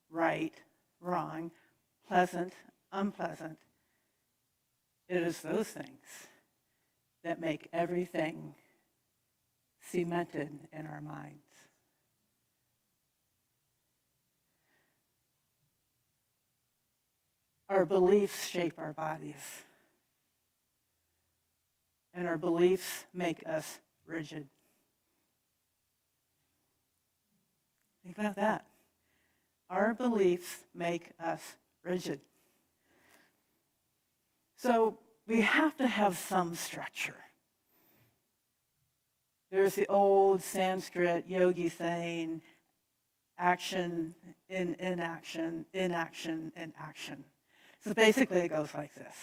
right, wrong, pleasant, unpleasant. It is those things that make everything cemented in our minds. Our beliefs shape our bodies, and our beliefs make us rigid. Think about that. Our beliefs make us rigid. So we have to have some structure. There's the old Sanskrit yogi saying, action, in inaction, inaction, in action. So basically it goes like this.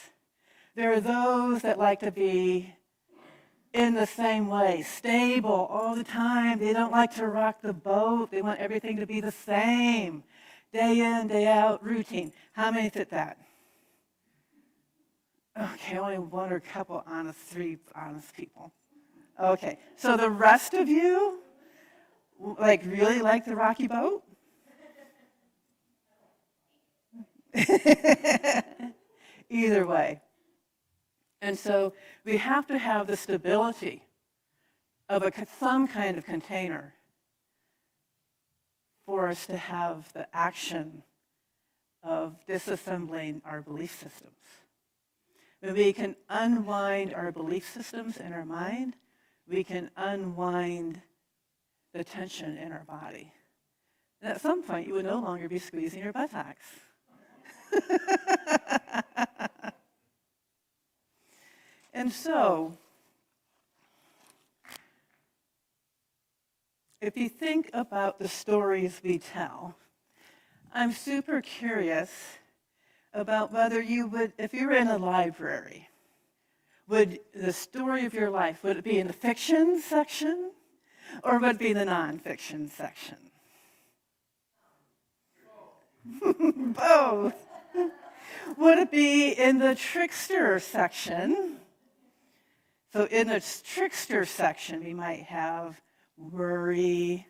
There are those that like to be in the same way, stable all the time. They don't like to rock the boat. They want everything to be the same. Day in, day out, routine. How many fit that? Okay, only one or a couple three honest people. Okay, so the rest of you, really like the rocky boat? Either way. And so we have to have the stability of some kind of container for us to have the action of disassembling our belief systems. When we can unwind our belief systems in our mind, we can unwind the tension in our body. And at some point, you would no longer be squeezing your buttocks. And so, if you think about the stories we tell, I'm super curious about whether you would, if you were in a library, would the story of your life, would it be in the fiction section or would it be the nonfiction section? Both. Would it be in the trickster section? So in the trickster section, we might have worry,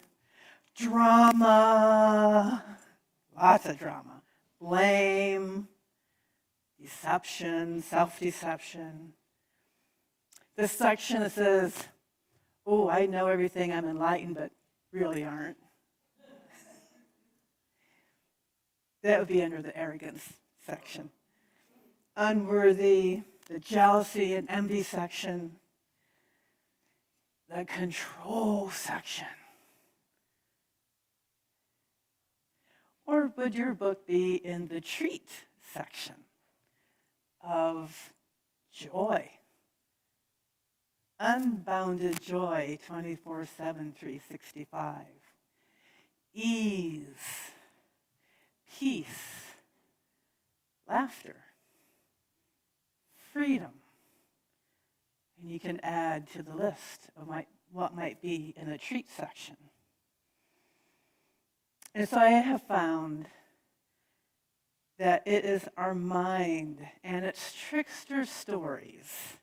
drama, lots of drama, blame, deception, self-deception. This section that says, oh, I know everything, I'm enlightened, but really aren't. That would be under the arrogance section. Unworthy, the jealousy and envy section, the control section. Or would your book be in the treat section of joy? Unbounded joy, 24/7, 365. Ease, peace, laughter, freedom. And you can add to the list of what might be in the treat section. And so I have found that it is our mind and its trickster stories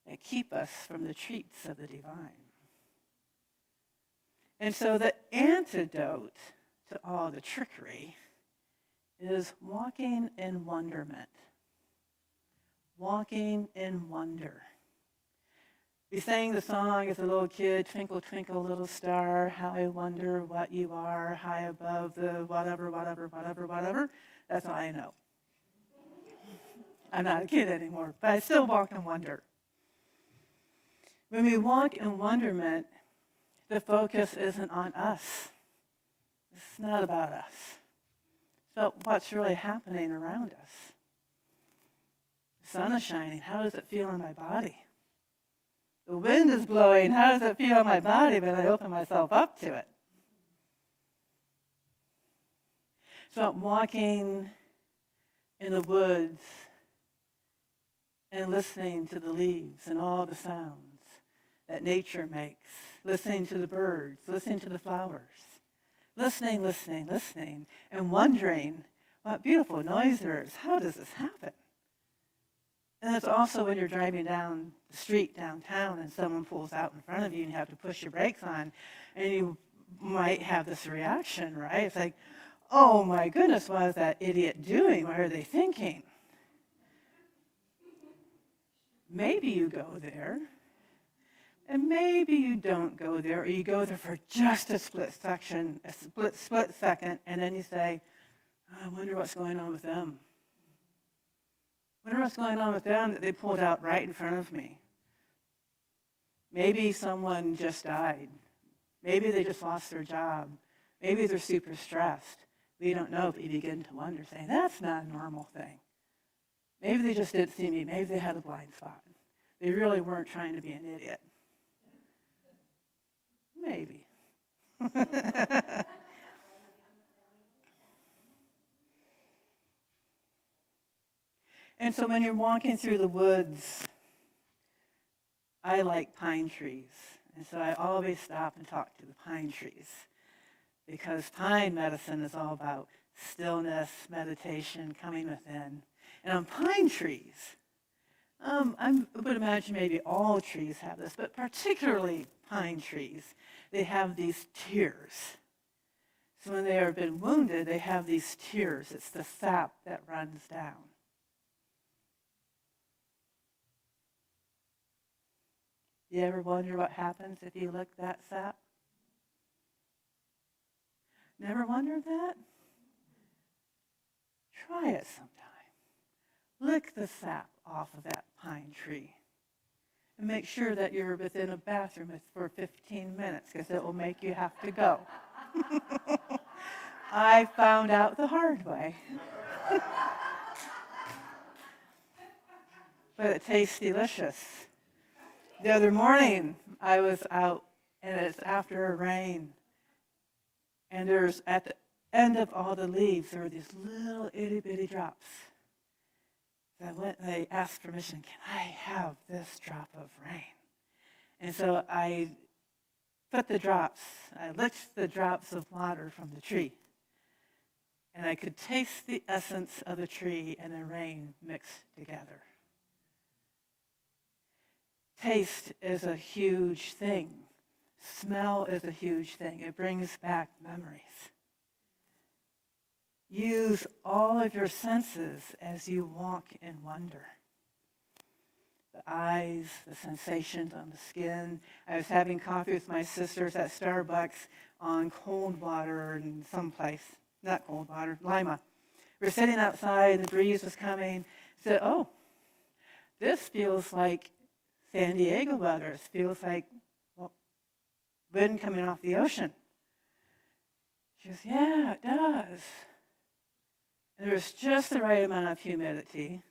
that keep us from the treats of the divine. And so the antidote to all the trickery is walking in wonderment. Walking in wonder. We sang the song as a little kid, Twinkle, Twinkle, Little Star, how I wonder what you are, high above the whatever, whatever, whatever, whatever. That's all I know. I'm not a kid anymore, but I still walk in wonder. When we walk in wonderment, the focus isn't on us. It's not about us. It's about what's really happening around us. The sun is shining. How does it feel in my body? The wind is blowing. How does it feel in my body when I open myself up to it? So I'm walking in the woods and listening to the leaves and all the sounds that nature makes, listening to the birds, listening to the flowers, listening, listening, listening, and wondering what beautiful noise there is. How does this happen? And it's also when you're driving down the street downtown and someone pulls out in front of you and you have to push your brakes on and you might have this reaction, right? It's like, oh my goodness, what is that idiot doing? What are they thinking? Maybe you go there, and maybe you don't go there, or you go there for just a split second, and then you say, oh, I wonder what's going on with them. I wonder what's going on with them that they pulled out right in front of me. Maybe someone just died. Maybe they just lost their job. Maybe they're super stressed. We don't know, but you begin to wonder, saying, that's not a normal thing. Maybe they just didn't see me. Maybe they had a blind spot. They really weren't trying to be an idiot. Maybe. And so when you're walking through the woods, I like pine trees. And so I always stop and talk to the pine trees, because pine medicine is all about stillness, meditation, coming within. And on pine trees, I would imagine maybe all trees have this, but particularly pine trees, they have these tears. So when they have been wounded, they have these tears. It's the sap that runs down. You ever wonder what happens if you lick that sap? Never wondered that? Try it sometime. Lick the sap off of that pine tree. And make sure that you're within a bathroom for 15 minutes, because it will make you have to go. I found out the hard way. But it tastes delicious. The other morning, I was out, and it's after a rain. And there's, at the end of all the leaves, there were these little itty-bitty drops. So I went and I asked permission, can I have this drop of rain? And so I put the drops, I licked the drops of water from the tree. And I could taste the essence of the tree and the rain mixed together. Taste is a huge thing. Smell is a huge thing. It brings back memories. Use all of your senses as you walk in wonder. The eyes, the sensations on the skin. I was having coffee with my sisters at Starbucks on cold water in someplace, not cold water, Lima. We were sitting outside, the breeze was coming. I said, oh, this feels like San Diego weather. It feels like wind coming off the ocean. She goes, yeah, it does. And there was just the right amount of humidity.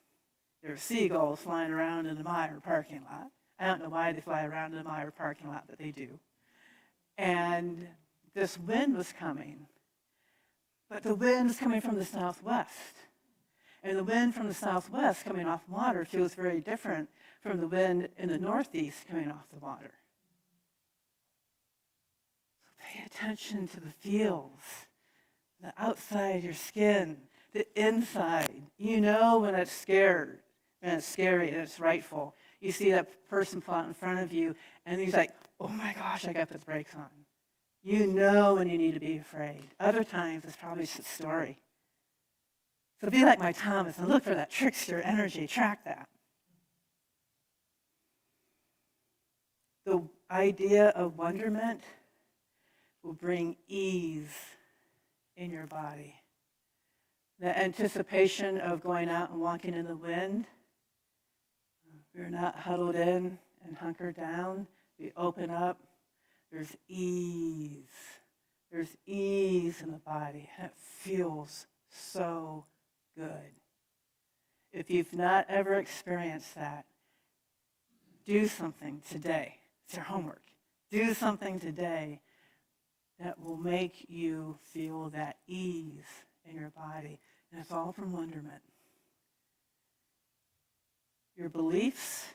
There were seagulls flying around in the Meyer parking lot. I don't know why they fly around in the Meyer parking lot, but they do. And this wind was coming. But the wind is coming from the southwest. And the wind from the southwest coming off water feels very different from the wind in the northeast coming off the water. So pay attention to the feels, the outside of your skin, the inside. You know when it's scared, when it's scary and it's rightful. You see that person pull out in front of you, and he's like, oh my gosh, I got the brakes on. You know when you need to be afraid. Other times, it's probably just a story. So be like my Thomas and look for that trickster energy. Track that. The idea of wonderment will bring ease in your body. The anticipation of going out and walking in the wind. We're not huddled in and hunkered down. We open up. There's ease. There's ease in the body. And it feels so good. If you've not ever experienced that, do something today. It's your homework. Do something today that will make you feel that ease in your body. And it's all from wonderment. Your beliefs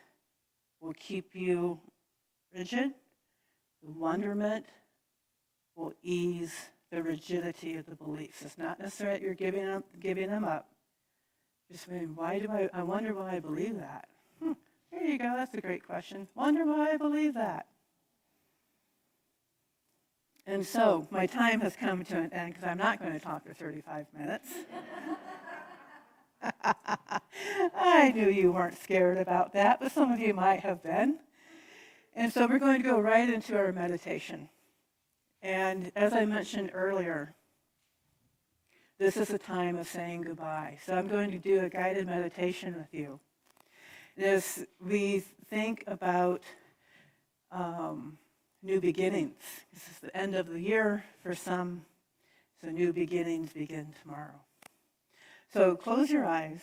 will keep you rigid. The wonderment will ease the rigidity of the beliefs. It's not necessarily that you're giving them up. Just saying, I wonder why I believe that. There you go, that's a great question. Wonder why I believe that. And so my time has come to an end because I'm not going to talk for 35 minutes. I knew you weren't scared about that, but some of you might have been. And so we're going to go right into our meditation. And as I mentioned earlier, this is a time of saying goodbye. So I'm going to do a guided meditation with you. As we think about new beginnings, this is the end of the year for some, so new beginnings begin tomorrow. So close your eyes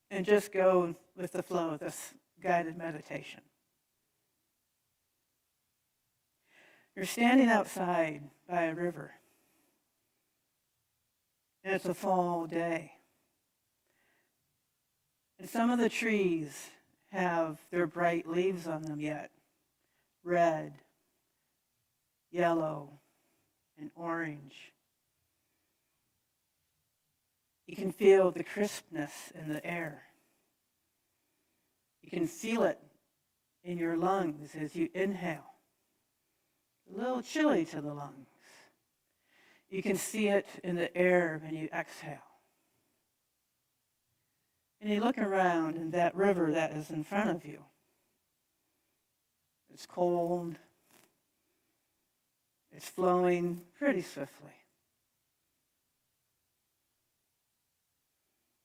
and just go with the flow of this guided meditation. You're standing outside by a river, and it's a fall day. And some of the trees have their bright leaves on them yet, red, yellow, and orange. You can feel the crispness in the air. You can feel it in your lungs as you inhale. A little chilly to the lungs. You can see it in the air when you exhale. And you look around in that river that is in front of you. It's cold. It's flowing pretty swiftly.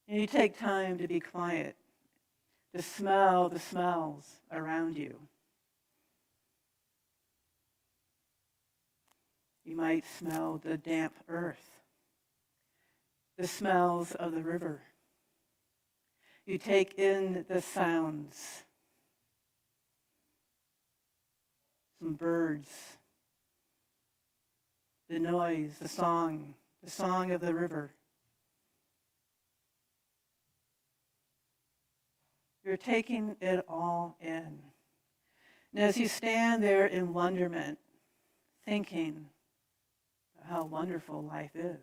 And you take time to be quiet, to smell the smells around you. You might smell the damp earth, the smells of the river. You take in the sounds, some birds, the noise, the song of the river. You're taking it all in. And as you stand there in wonderment, thinking how wonderful life is,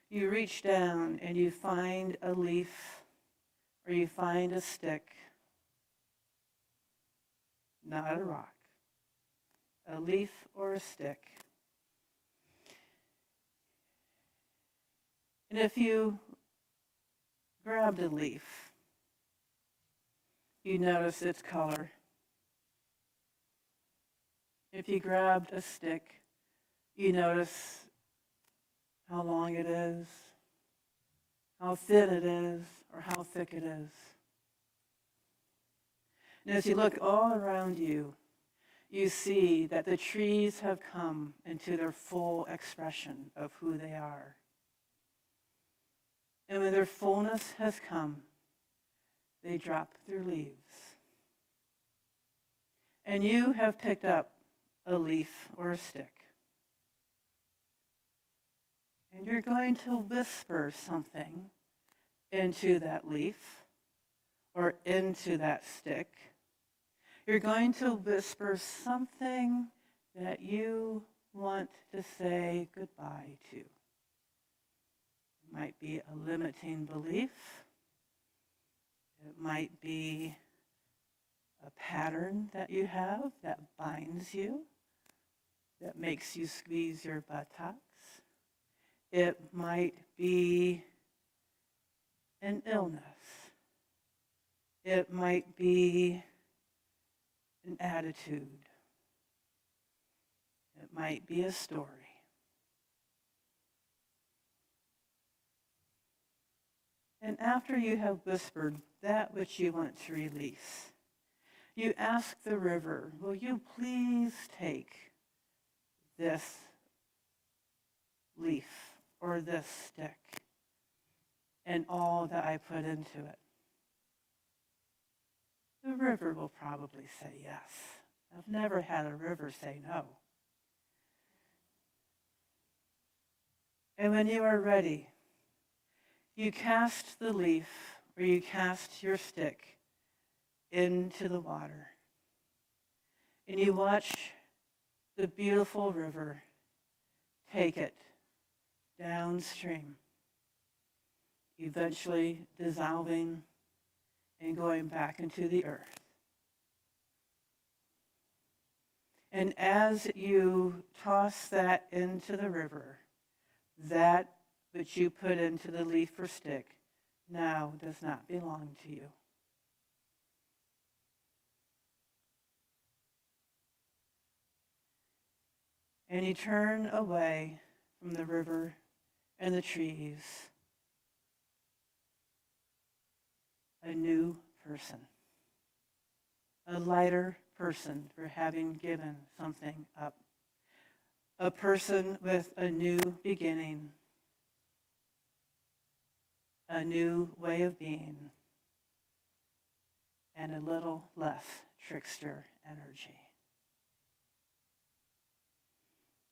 you reach down and you find a leaf or you find a stick, not a rock, a leaf or a stick. And if you grabbed a leaf, you notice its color. If you grabbed a stick, you notice how long it is, how thin it is, or how thick it is. And as you look all around you, you see that the trees have come into their full expression of who they are. And when their fullness has come, they drop their leaves. And you have picked up a leaf or a stick. And you're going to whisper something into that leaf or into that stick. You're going to whisper something that you want to say goodbye to. It might be a limiting belief. It might be a pattern that you have that binds you, that makes you squeeze your buttocks. It might be an illness. It might be an attitude. It might be a story. And after you have whispered that which you want to release, you ask the river, will you please take this leaf or this stick and all that I put into it? The river will probably say yes. I've never had a river say no. And when you are ready, you cast the leaf or you cast your stick into the water. And you watch the beautiful river take it downstream, eventually dissolving and going back into the earth. And as you toss that into the river, that which you put into the leaf or stick now does not belong to you. And you turn away from the river and the trees, a new person, a lighter person for having given something up, a person with a new beginning, a new way of being, and a little less trickster energy.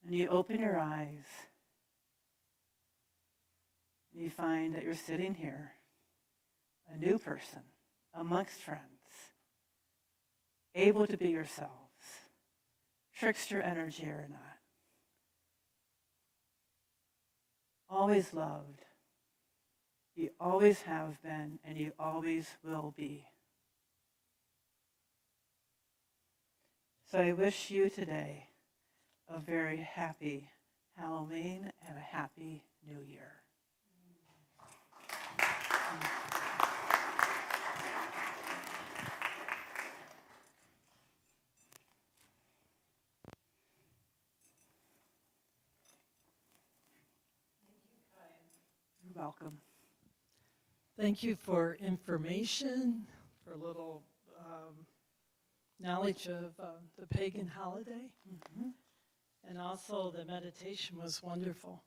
And you open your eyes, and you find that you're sitting here, a new person, amongst friends, able to be yourselves, trickster energy or not. Always loved. You always have been, and you always will be. So I wish you today a very happy Halloween and a happy New Year. You're welcome. Thank you for information, for a little knowledge of the pagan holiday. Mm-hmm. And also the meditation was wonderful.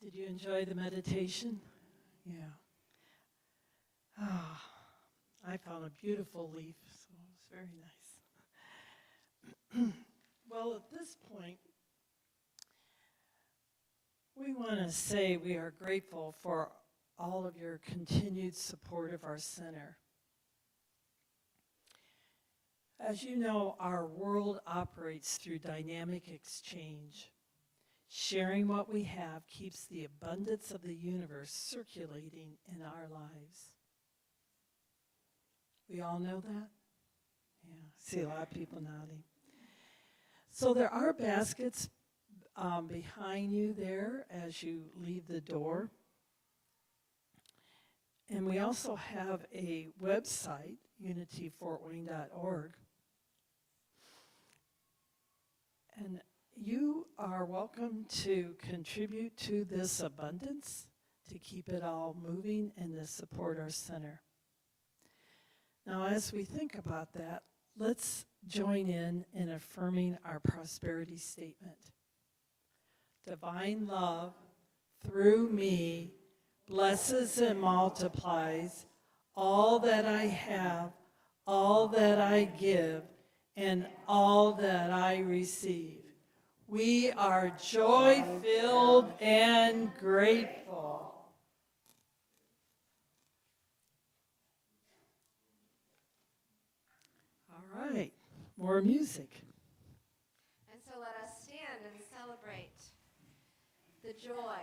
Did you enjoy the meditation? Yeah. I found a beautiful leaf, so it was very nice. Well, at this point, we want to say we are grateful for all of your continued support of our center. As you know, our world operates through dynamic exchange. Sharing what we have keeps the abundance of the universe circulating in our lives. We all know that? Yeah, see a lot of people nodding. So there are baskets behind you there as you leave the door. And we also have a website, unityfortwayne.org. And you are welcome to contribute to this abundance, to keep it all moving and to support our center. Now, as we think about that, let's join in affirming our prosperity statement. Divine love, through me, blesses and multiplies all that I have, all that I give, and all that I receive. We are joy-filled and grateful. All right, more music. And so let us stand and celebrate the joy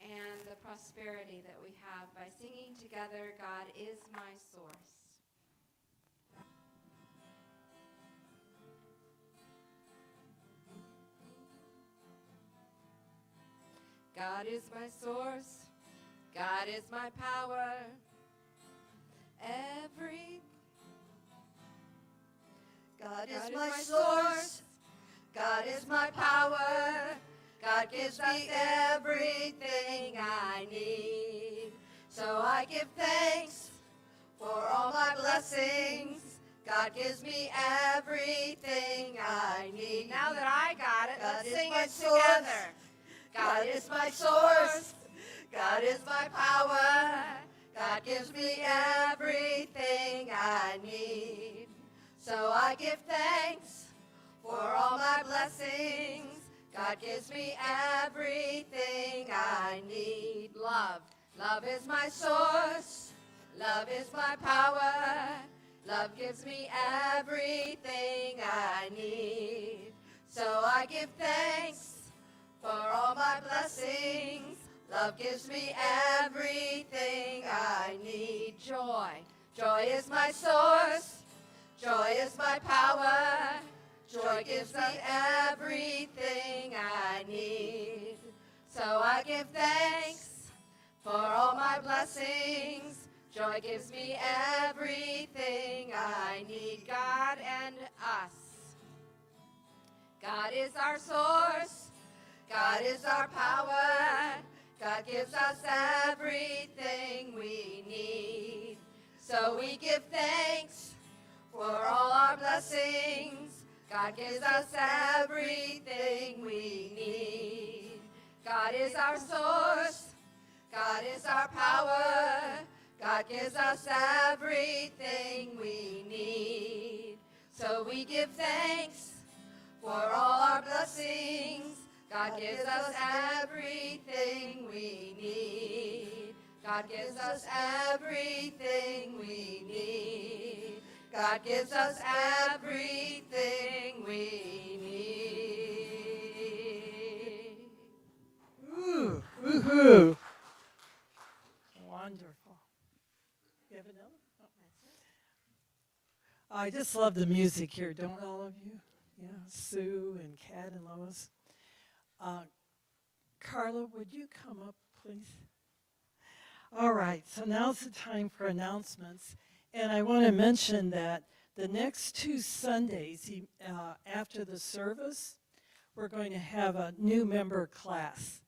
and the prosperity that we have by singing together, God is my source. God is my source, God is my power, God is my source, God is my power, God gives me everything I need. So I give thanks for all my blessings, God gives me everything I need. Now that I got it, let's sing it together. God is my source, God is my power, God gives me everything I need. So I give thanks for all my blessings, God gives me everything I need. Love is my source, love is my power, love gives me everything I need. So I give thanks for all my blessings, love gives me everything I need. Joy is my source, joy is my power, Joy gives me everything I need. So I give thanks for all my blessings. Joy gives me everything I need. God and us. God is our source. God is our power. God gives us everything we need. So we give thanks for all our blessings. God gives us everything we need. God is our source. God is our power. God gives us everything we need. So we give thanks for all our blessings. God gives us everything we need. God gives us everything we need. God gives us everything we need. Ooh, woohoo. Wonderful. You have another? Oh. I just love the music here, don't all of you? Yeah, Sue and Kat and Lois. Carla, would you come up, please? All right, so now's the time for announcements. And I want to mention that the next 2 Sundays after the service, we're going to have a new member class.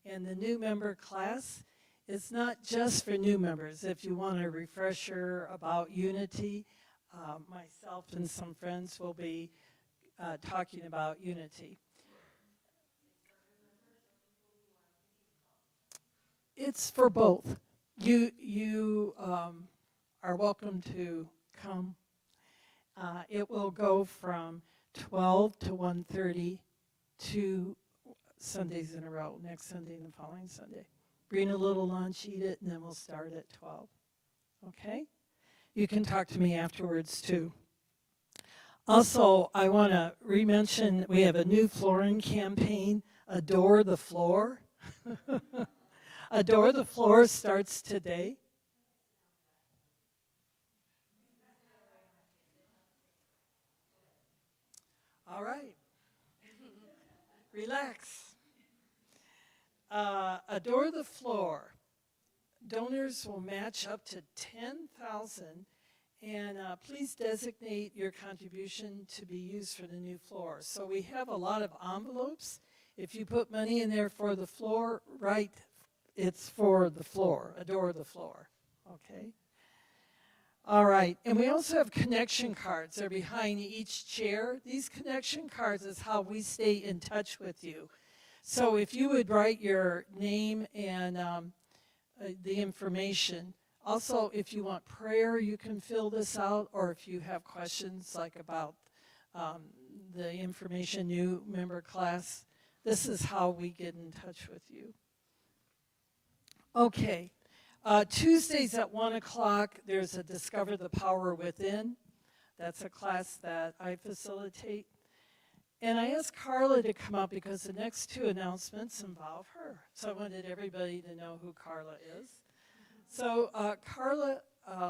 And the new member class is not just for new members. If you want a refresher about unity, myself and some friends will be talking about unity. It's for both. You are welcome to come. It will go from 12 to 1:30 2 Sundays in a row, next Sunday and the following Sunday. Bring a little lunch, eat it, and then we'll start at 12. Okay? You can talk to me afterwards, too. Also, I want to re-mention we have a new flooring campaign, Adore the Floor. Adore the Floor starts today. All right. Relax. Adore the Floor. Donors will match up to $10,000, and please designate your contribution to be used for the new floor. So we have a lot of envelopes. If you put money in there for the floor, right, it's for the floor. Adore the Floor. Okay. All right, and we also have connection cards. They're behind each chair. These connection cards is how we stay in touch with you. So if you would write your name and the information. Also, if you want prayer, you can fill this out, or if you have questions like about the information new member class, this is how we get in touch with you. Okay. Tuesdays at 1 o'clock, there's a Discover the Power Within. That's a class that I facilitate. And I asked Carla to come up because the next 2 announcements involve her. So I wanted everybody to know who Carla is. So Carla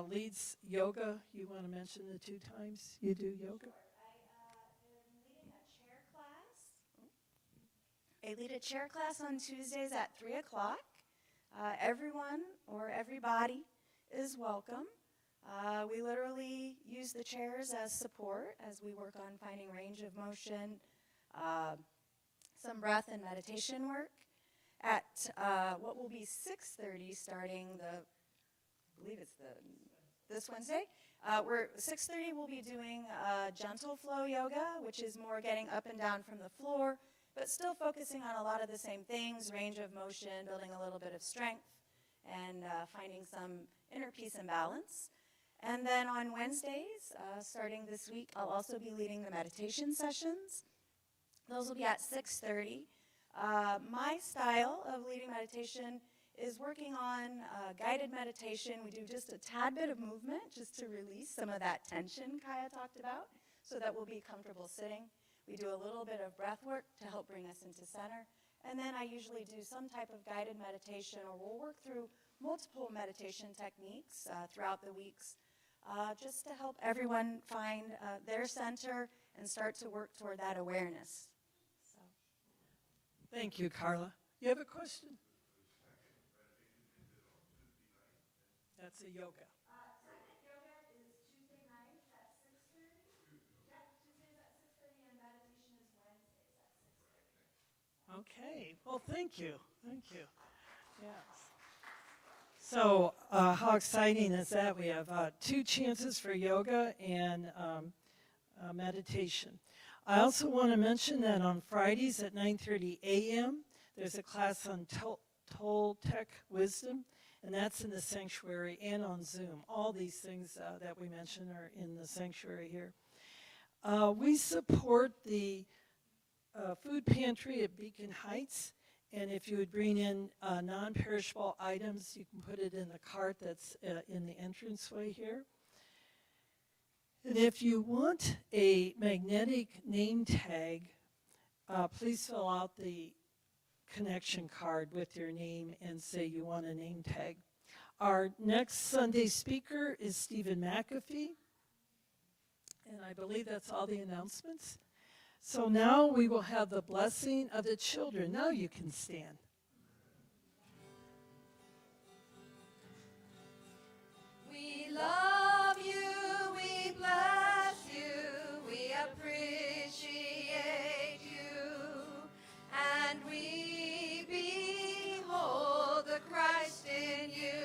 leads yoga. You want to mention the 2 times you do yoga? I lead a chair class on Tuesdays at 3 o'clock. Everyone or everybody is welcome. We literally use the chairs as support as we work on finding range of motion, some breath and meditation work. At what will be 6:30 starting I believe it's this Wednesday. 6:30 we'll be doing gentle flow yoga, which is more getting up and down from the floor, but still focusing on a lot of the same things, range of motion, building a little bit of strength, and finding some inner peace and balance. And then on Wednesdays, starting this week, I'll also be leading the meditation sessions. Those will be at 6:30. My style of leading meditation is working on guided meditation. We do just a tad bit of movement just to release some of that tension Kaya talked about so that we'll be comfortable sitting. We do a little bit of breath work to help bring us into center. And then I usually do some type of guided meditation, or we'll work through multiple meditation techniques throughout the weeks just to help everyone find their center and start to work toward that awareness. So. Thank you, Carla. You have a question? That's a yoga. Second yoga is Tuesday nights at 6:30. Yep, Tuesdays at 6:30, and meditation is Wednesdays at 6:30. Okay. Well, thank you. Thank you. Yes. So, how exciting is that? We have 2 chances for yoga and meditation. I also want to mention that on Fridays at 9:30 a.m., there's a class on Toltec wisdom, and that's in the sanctuary and on Zoom. All these things that we mentioned are in the sanctuary here. We support the food pantry at Beacon Heights, and if you would bring in non-perishable items, you can put it in the cart that's in the entranceway here. And if you want a magnetic name tag, please fill out the connection card with your name and say you want a name tag. Our next Sunday speaker is Stephen McAfee, and I believe that's all the announcements. So now we will have the blessing of the children. Now you can stand. We love you, we bless you, we appreciate you, and we behold the Christ in you.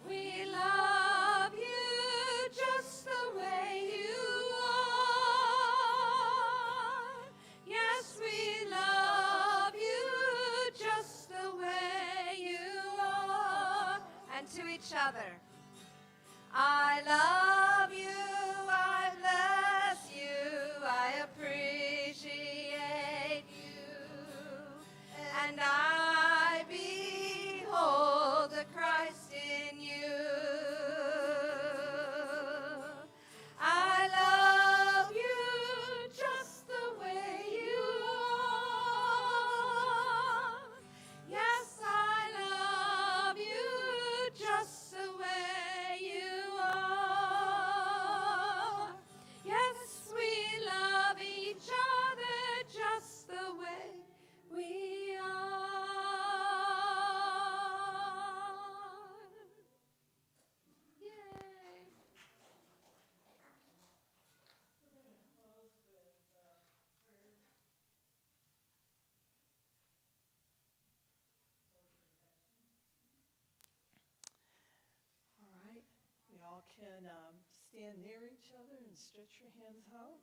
We love you just the way you are. Yes, we love you just the way you are. And to each other. I love you, I bless you, I appreciate you, and I behold the Christ in you. I love you just the way you are. Yes, I love you just the way you are. Yes, we love each other just the way we are. Yay. All right. We all can stand near each other and stretch your hands out.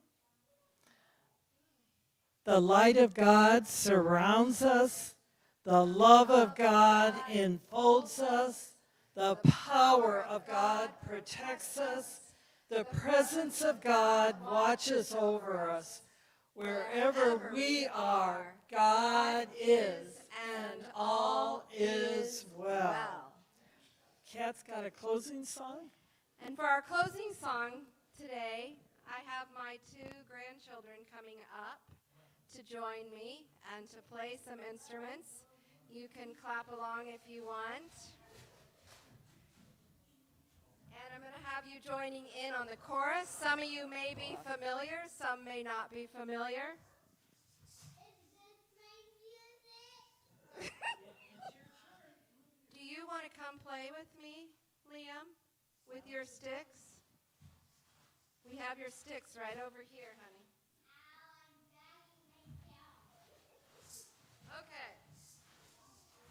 The light of God surrounds us. The love of God enfolds us. The power of God protects us. The presence of God watches over us. Wherever we are, God is, and all is well. Kat's got a closing song? And for our closing song today, I have my 2 grandchildren coming up to join me and to play some instruments. You can clap along if you want. And I'm going to have you joining in on the chorus. Some of you may be familiar, some may not be familiar. Do you want to come play with me, Liam, with your sticks? We have your sticks right over here, honey. Okay.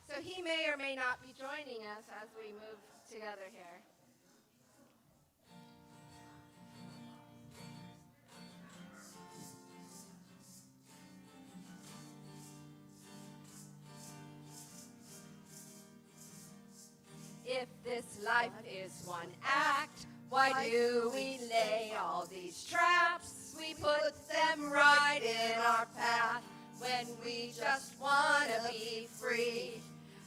So he may or may not be joining us as we move together here. If this life is one act, why do we lay all these traps? We put them right in our path when we just want to be free.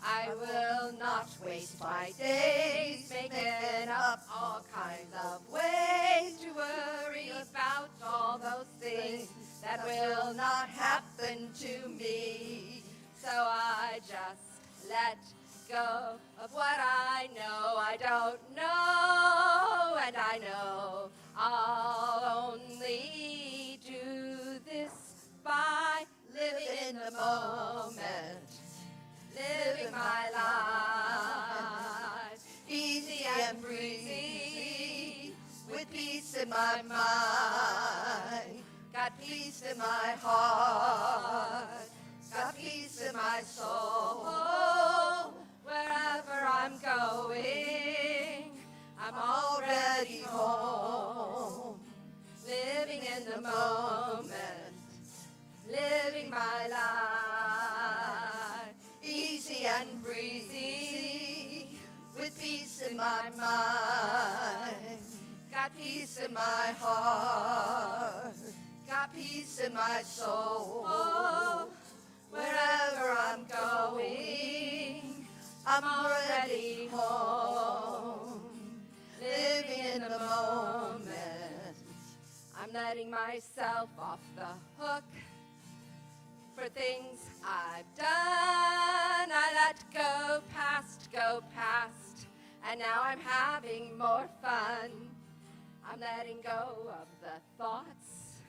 I will not waste my days making up all kinds of ways to worry about all those things that will not happen to me. So I just let go of what I know I don't know, and I know I'll only do this by living in the moment, living my life easy and breezy, with peace in my mind, got peace in my heart, got peace in my soul. Wherever I'm going, I'm already home, living in the moment, living my life easy and breezy, with peace in my mind, got peace in my heart, got peace in my soul. Wherever I'm going, I'm already home, living in the moment. I'm letting myself off the hook for things I've done. I let go past, and now I'm having more fun. I'm letting go of the thoughts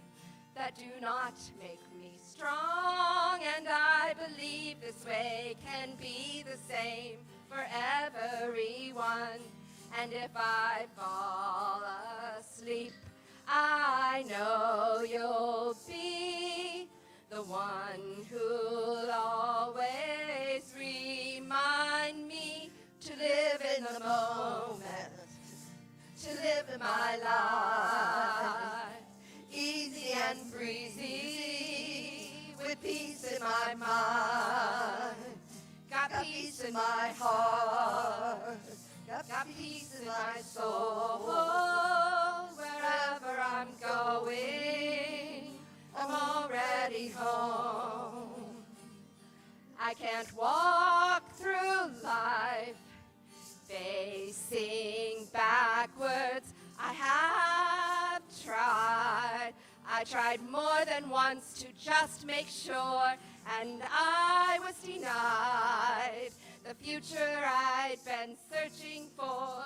that do not make me strong, and I believe this way can be the same for everyone. And if I fall asleep, I know you'll be the one who'll always remind me to live in the moment, to live my life easy and breezy, with peace in my mind, got peace in my heart, got peace in my soul. Wherever I'm going, I'm already home. I can't walk through life facing backwards. I have tried. I tried more than once to just make sure, and I was denied the future I'd been searching for.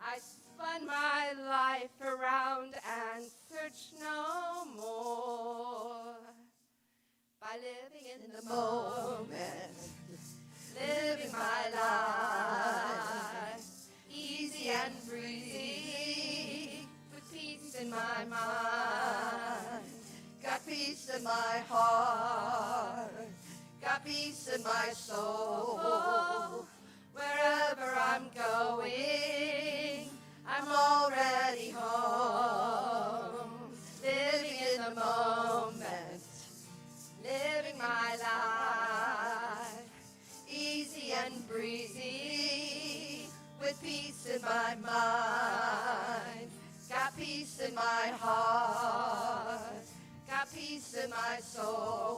I spun my life around and searched no more. By living in the moment, living my life easy and breezy, with peace in my mind, got peace in my heart, got peace in my soul. Wherever I'm going, I'm already home, living in the moment, living my life easy and breezy, with peace in my mind, got peace in my heart, got peace in my soul.